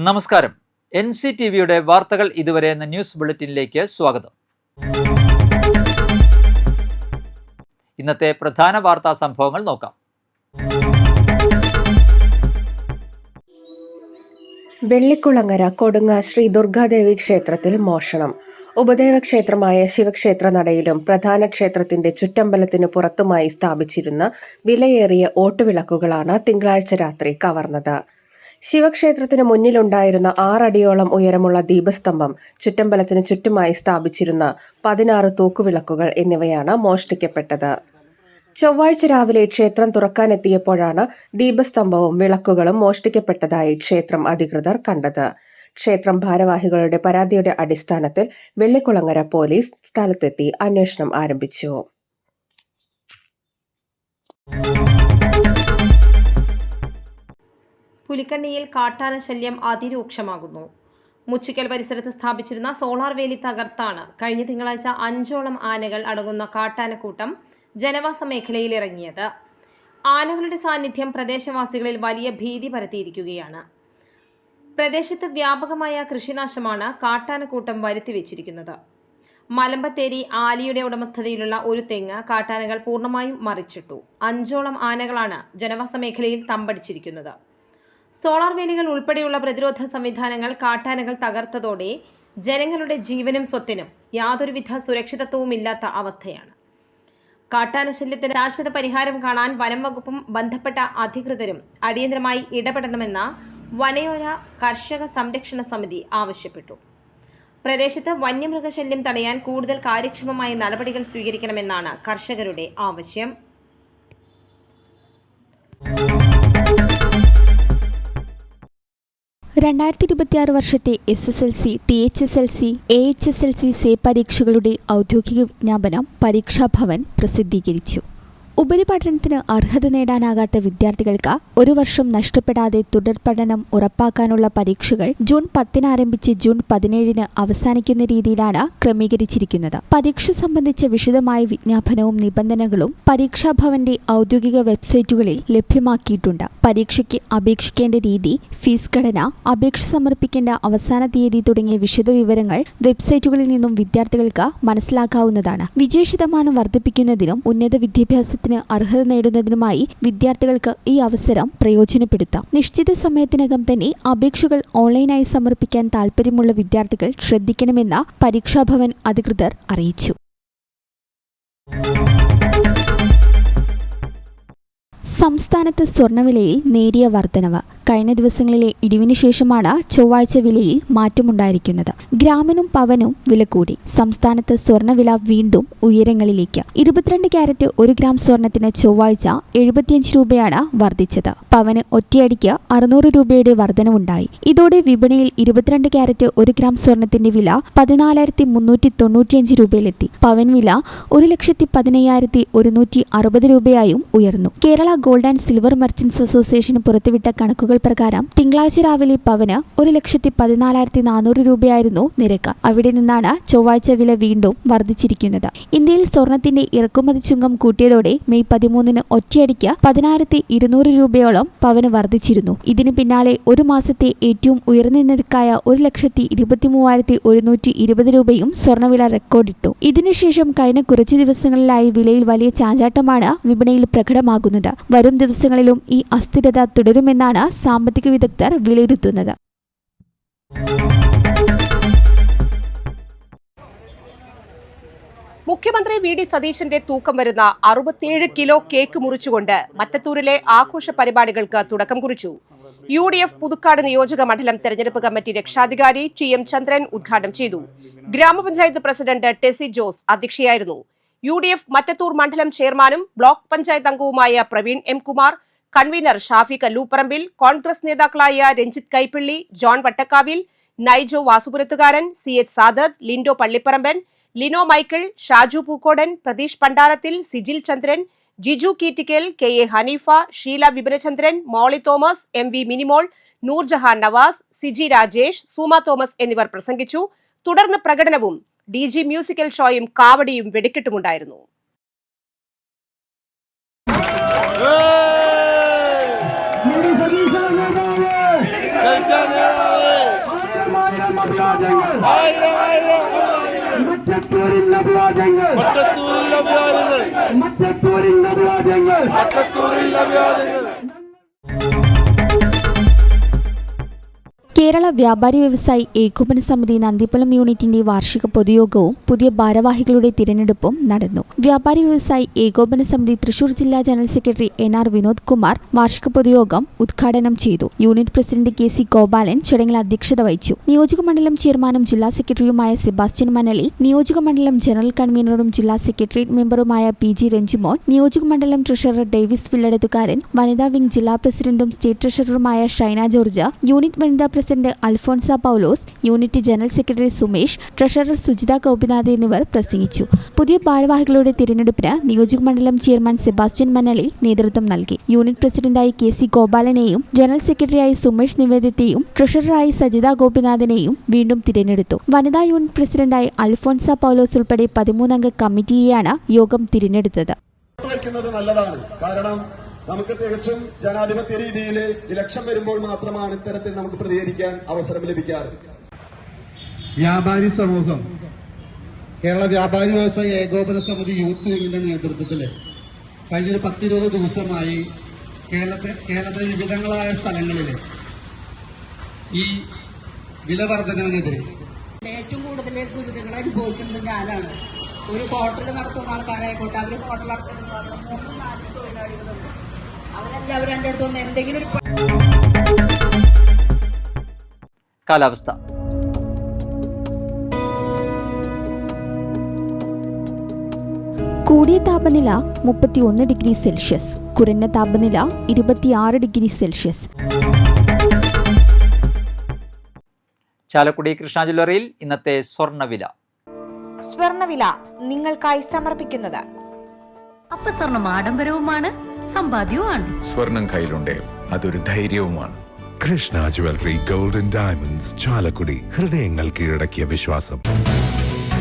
നമസ്കാരം. NCTVയുടെ വാർത്തകൾ ഇതുവരെ എന്ന ന്യൂസ് ബുള്ളറ്റിനിലേക്ക് സ്വാഗതം. ഇന്നത്തെ പ്രധാന വാർത്താ സംഭവങ്ങൾ നോക്കാം. വെള്ളിക്കുളങ്ങര കൊടുങ്ങ ശ്രീ ദുർഗാദേവി ക്ഷേത്രത്തിൽ മോഷണം. ഉപദേവ ക്ഷേത്രമായ ശിവക്ഷേത്ര നടയിലും പ്രധാന ക്ഷേത്രത്തിന്റെ ചുറ്റമ്പലത്തിന് പുറത്തുമായി സ്ഥാപിച്ചിരുന്ന വിലയേറിയ ഓട്ടുവിളക്കുകളാണ് തിങ്കളാഴ്ച രാത്രി കവർന്നത്. ശിവക്ഷേത്രത്തിന് മുന്നിലുണ്ടായിരുന്ന 6 അടിയോളം ഉയരമുള്ള ദീപസ്തംഭം, ചുറ്റമ്പലത്തിന് ചുറ്റുമായി സ്ഥാപിച്ചിരുന്ന 16 തൂക്കുവിളക്കുകൾ എന്നിവയാണ് മോഷ്ടിക്കപ്പെട്ടത്. ചൊവ്വാഴ്ച രാവിലെ ക്ഷേത്രം തുറക്കാനെത്തിയപ്പോഴാണ് ദീപസ്തംഭവും വിളക്കുകളും മോഷ്ടിക്കപ്പെട്ടതായി ക്ഷേത്രം അധികൃതർ കണ്ടത്. ക്ഷേത്രം ഭാരവാഹികളുടെ പരാതിയുടെ അടിസ്ഥാനത്തിൽ വെള്ളിക്കുളങ്ങര പോലീസ് സ്ഥലത്തെത്തി അന്വേഷണം ആരംഭിച്ചു. പുലിക്കണ്ണിയിൽ കാട്ടാന ശല്യം അതിരൂക്ഷമാകുന്നു. മുച്ചിക്കൽ പരിസരത്ത് സ്ഥാപിച്ചിരുന്ന സോളാർ വേലി തകർത്താണ് കഴിഞ്ഞ തിങ്കളാഴ്ച 5ഓളം ആനകൾ അടങ്ങുന്ന കാട്ടാനക്കൂട്ടം ജനവാസ മേഖലയിൽ ഇറങ്ങിയത്. ആനകളുടെ സാന്നിധ്യം പ്രദേശവാസികളിൽ വലിയ ഭീതി പരത്തിയിരിക്കുകയാണ്. പ്രദേശത്ത് വ്യാപകമായ കൃഷിനാശമാണ് കാട്ടാനക്കൂട്ടം വരുത്തിവെച്ചിരിക്കുന്നത്. മലമ്പത്തേരി ആലിയുടെ ഉടമസ്ഥതയിലുള്ള ഒരു തെങ്ങ് കാട്ടാനകൾ പൂർണ്ണമായും മറിച്ചിട്ടു. 5ഓളം ആനകളാണ് ജനവാസ മേഖലയിൽ തമ്പടിച്ചിരിക്കുന്നത്. സോളാർ വേലികൾ ഉൾപ്പെടെയുള്ള പ്രതിരോധ സംവിധാനങ്ങൾ കാട്ടാനകൾ തകർത്തതോടെ ജനങ്ങളുടെ ജീവനും സ്വത്തിനും യാതൊരുവിധ സുരക്ഷിതത്വവുമില്ലാത്ത അവസ്ഥയാണ്. കാട്ടാന ശല്യത്തിന് ശാശ്വത പരിഹാരം കാണാൻ വനം വകുപ്പും ബന്ധപ്പെട്ട അധികൃതരും അടിയന്തരമായി ഇടപെടണമെന്ന വനയോര കർഷക സംരക്ഷണ സമിതി ആവശ്യപ്പെട്ടു. പ്രദേശത്ത് വന്യമൃഗശല്യം തടയാൻ കൂടുതൽ കാര്യക്ഷമമായ നടപടികൾ സ്വീകരിക്കണമെന്നാണ് കർഷകരുടെ ആവശ്യം. 2026 വർഷത്തെ SSLC, THSLC, AHSLC സേ പരീക്ഷകളുടെ ഔദ്യോഗിക വിജ്ഞാപനം പരീക്ഷാഭവൻ പ്രസിദ്ധീകരിച്ചു. ഉപരിപഠനത്തിന് അർഹത നേടാനാകാത്ത വിദ്യാർത്ഥികൾക്ക് 1 വർഷം നഷ്ടപ്പെടാതെ തുടർ പഠനം ഉറപ്പാക്കാനുള്ള പരീക്ഷകൾ ജൂൺ 10 ആരംഭിച്ച് ജൂൺ 17 അവസാനിക്കുന്ന രീതിയിലാണ് ക്രമീകരിച്ചിരിക്കുന്നത്. പരീക്ഷ സംബന്ധിച്ച വിശദമായ വിജ്ഞാപനവും നിബന്ധനകളും പരീക്ഷാഭവന്റെ ഔദ്യോഗിക വെബ്സൈറ്റുകളിൽ ലഭ്യമാക്കിയിട്ടുണ്ട്. പരീക്ഷയ്ക്ക് അപേക്ഷിക്കേണ്ട രീതി, ഫീസ് ഘടന, അപേക്ഷ സമർപ്പിക്കേണ്ട അവസാന തീയതി തുടങ്ങിയ വിശദവിവരങ്ങൾ വെബ്സൈറ്റുകളിൽ നിന്നും വിദ്യാർത്ഥികൾക്ക് മനസ്സിലാക്കാവുന്നതാണ്. വിജയശതമാനം വർദ്ധിപ്പിക്കുന്നതിനും ഉന്നത വിദ്യാഭ്യാസത്തിന് അർഹത നേടുന്നതിനുമായി വിദ്യാർത്ഥികൾക്ക് ഈ അവസരം പ്രയോജനപ്പെടുത്താം. നിശ്ചിത സമയത്തിനകം തന്നെ അപേക്ഷകൾ ഓൺലൈനായി സമർപ്പിക്കാൻ താൽപ്പര്യമുള്ള വിദ്യാർത്ഥികൾ ശ്രദ്ധിക്കണമെന്ന് പരീക്ഷാഭവൻ അധികൃതർ അറിയിച്ചു. സംസ്ഥാനത്ത് സ്വർണ്ണവിലയിൽ നേരിയ വർധനവ്. കഴിഞ്ഞ ദിവസങ്ങളിലെ ഇടിവിന് ശേഷമാണ് ചൊവ്വാഴ്ച വിലയിൽ മാറ്റമുണ്ടായിരിക്കുന്നത്. ഗ്രാമിനും പവനും വില കൂടി. സംസ്ഥാനത്ത് സ്വർണ്ണവില വീണ്ടും ഉയരങ്ങളിലേക്ക്. 22 ക്യാരറ്റ് 1 ഗ്രാം സ്വർണത്തിന് ചൊവ്വാഴ്ച 75 രൂപയാണ് വർദ്ധിച്ചത്. പവന് ഒറ്റയടിക്ക് 600 രൂപയുടെ വർധനവുണ്ടായി. ഇതോടെ വിപണിയിൽ 22 ക്യാരറ്റ് 1 ഗ്രാം സ്വർണത്തിന്റെ വില 14,395 രൂപയിലെത്തി. പവൻ വില 1,15,160 രൂപയായും ഉയർന്നു. Kerala gold and silver merchants association പുറത്തുവിട്ട കണക്കുകൾ പ്രകാരം തിങ്കളാഴ്ച രാവിലെ പവന് 1,14,400 രൂപയായിരുന്നു നിരക്ക്. അവിടെ നിന്നാണ് ചൊവ്വാഴ്ച വില വീണ്ടും വർദ്ധിച്ചിരിക്കുന്നത്. ഇന്ത്യയിൽ സ്വർണത്തിന്റെ ഇറക്കുമതി ചുങ്കം കൂട്ടിയതോടെ മെയ് 13 ഒറ്റയടിക്ക് 10,200 രൂപയോളം പവന് വർദ്ധിച്ചിരുന്നു. ഇതിന് പിന്നാലെ ഒരു മാസത്തെ ഏറ്റവും ഉയർന്ന നിരക്കായ 1,23,120 രൂപയും സ്വർണ്ണവില റെക്കോർഡിട്ടു. ഇതിനുശേഷം കഴിഞ്ഞ കുറച്ചു ദിവസങ്ങളിലായി വിലയിൽ വലിയ ചാഞ്ചാട്ടമാണ് വിപണിയിൽ പ്രകടമാകുന്നത്. വരും ദിവസങ്ങളിലും ഈ അസ്ഥിരത തുടരുമെന്നാണ് സാമ്പത്തിക വിദഗ്ധർ വിലയിരുത്തുന്നത്. മുഖ്യമന്ത്രി VD സതീശന്റെ തൂക്കം വരുന്ന 67 കിലോ കേക്ക് മുറിച്ചുകൊണ്ട് മറ്റത്തൂരിലെ ആഘോഷ പരിപാടികൾക്ക് തുടക്കം കുറിച്ചു. UDF പുതുക്കാട് നിയോജക മണ്ഡലം തെരഞ്ഞെടുപ്പ് കമ്മിറ്റി രക്ഷാധികാരി TM ചന്ദ്രൻ ഉദ്ഘാടനം ചെയ്തു. ഗ്രാമപഞ്ചായത്ത് പ്രസിഡന്റ് ടെസി ജോസ് അധ്യക്ഷയായിരുന്നു. UDF മറ്റത്തൂർ മണ്ഡലം ചെയർമാനും ബ്ലോക്ക് പഞ്ചായത്ത് അംഗവുമായ Praveen M. Kumar, convener Shafi Kallupparambil, Congress നേതാക്കളായ Ranjith Kaippilly, John Vattakkavil, Naijo Vasupurathukaran, CH Sadath, Lindo Pallipparamban, Lino Michael, Shaju Pookodan, Pratheesh Pandarathil, Sijil Chandran, Jiju Keettikkal, KA Haneefa, Sheela Vipinachandran, Molly Thomas, MV Minimol, Noorjahan Navas, Siji Rajesh, Suma Thomas എന്നിവർ പ്രസംഗിച്ചു. തുടർന്ന് പ്രകടനവും DG മ്യൂസിക്കൽ ഷോയും കാവടിയും വെടിക്കെട്ടുമുണ്ടായിരുന്നു. Hey! മറ്റത്തൂരിൽ അഭിവാദ്യങ്ങൾ. മറ്റത്തൂരിൽ അഭിവാദ്യങ്ങൾ. കേരള വ്യാപാരി വ്യവസായി ഏകോപന സമിതി നന്ദിപ്പലം യൂണിറ്റിന്റെ വാർഷിക പൊതുയോഗവും പുതിയ ഭാരവാഹികളുടെ തിരഞ്ഞെടുപ്പും നടന്നു. വ്യാപാരി വ്യവസായി ഏകോപന സമിതി തൃശൂർ ജില്ലാ general secretary NR Vinod Kumar വാർഷിക പൊതുയോഗം ഉദ്ഘാടനം ചെയ്തു. യൂണിറ്റ് പ്രസിഡന്റ് KC ഗോപാലൻ ചടങ്ങിൽ അധ്യക്ഷത വഹിച്ചു. നിയോജകമണ്ഡലം ചെയർമാനും ജില്ലാ സെക്രട്ടറിയുമായ സെബാസ്റ്റ്യൻ മനലി, നിയോജകമണ്ഡലം ജനറൽ കൺവീനറും ജില്ലാ സെക്രട്ടേറിയറ്റ് മെമ്പറുമായ PG രഞ്ജിമോൻ, നിയോജകമണ്ഡലം ട്രഷറർ ഡേവിസ് വില്ലടത്തുകാരൻ, വനിതാ വിംഗ് ജില്ലാ പ്രസിഡന്റും സ്റ്റേറ്റ് ട്രഷററുമായ ഷൈന ജോർജ്, യൂണിറ്റ് വനിതാ president Alphonsa Paulose, unit general secretary Sumesh, treasurer Sujitha Gopinath എന്നിവർ പ്രസംഗിച്ചു. പുതിയ ഭാരവാഹികളുടെ തിരഞ്ഞെടുപ്പിന് നിയോജകമണ്ഡലം ചെയർമാൻ സെബാസ്റ്റ്യൻ മനലി നേതൃത്വം നൽകി. യൂണിറ്റ് പ്രസിഡന്റായി KC ഗോപാലനെയും ജനറൽ സെക്രട്ടറിയായി സുമേഷ് നിവേദിത്തെയും ട്രഷററായി സജിത ഗോപിനാഥിനെയും വീണ്ടും തിരഞ്ഞെടുത്തു. വനിതാ യൂണിറ്റ് പ്രസിഡന്റായി അൽഫോൺസ പൗലോസ് ഉൾപ്പെടെ 13-അംഗ കമ്മിറ്റിയെയാണ് യോഗം തിരഞ്ഞെടുത്തത്. നല്ലതാണ്. കാരണം നമുക്ക് തികച്ചും ജനാധിപത്യ രീതിയിൽ ഇലക്ഷൻ വരുമ്പോൾ മാത്രമാണ് ഇത്തരത്തിൽ നമുക്ക് പ്രതികരിക്കാൻ അവസരം ലഭിക്കാറ്. വ്യാപാരി സമൂഹം കേരള വ്യാപാരി വ്യവസായി ഏകോപന സമിതി യൂത്ത് വിംഗിന്റെ നേതൃത്വത്തിൽ കഴിഞ്ഞ 10-20 ദിവസമായി കേരളത്തിലെ വിവിധങ്ങളായ സ്ഥലങ്ങളിൽ ഈ വില വർധനവിനെതിരെ ഏറ്റവും കൂടുതൽ ദുരിതങ്ങൾ അനുഭവിക്കുന്നത് ഞാനാണ്. ഒരു ഹോട്ടൽ നടത്തുന്ന ആൾക്കാരായിക്കോട്ടെ, അവർ ഹോട്ടൽ നടത്തുന്ന 3-4 തൊഴിലാളികളുണ്ട്. അവരെല്ലാവരും എൻ്റെ അടുത്ത് വന്ന് എന്തെങ്കിലും ഒരു കാലാവസ്ഥ. കൂടിയ താപനില 31 ഡിഗ്രി സെൽഷ്യസ്, കുറഞ്ഞ താപനില 26 ഡിഗ്രി സെൽഷ്യസ്. ചാലക്കുടി കൃഷ്ണ ജ്വല്ലറിയിൽ ഇന്നത്തെ സ്വർണ്ണവില. സ്വർണ്ണവില നിങ്ങൾക്കായി സമർപ്പിക്കുന്നത് അപ്പസ്വർണം ആഡംബരവുമാണ്, സമ്പാദ്യവുമാണ്. സ്വർണം കയ്യിലുണ്ടേ അതൊരു ധൈര്യവുമാണ്. Krishna jewellery gold and diamonds, Chalakudy. ഹൃദയങ്ങൾ കീഴടക്കിയ വിശ്വാസം.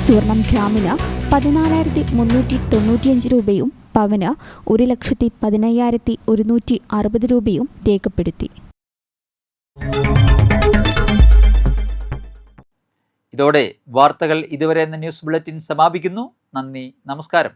സ്വർണം ഗ്രാമിന് 14,395 രൂപയും പവന് 1,15,160 രൂപയും രേഖപ്പെടുത്തി. ഇതോടെ വാർത്തകൾ ഇതുവരെ എന്ന ന്യൂസ് ബുള്ളറ്റിൻ സമാപിക്കുന്നു. നന്ദി, നമസ്കാരം.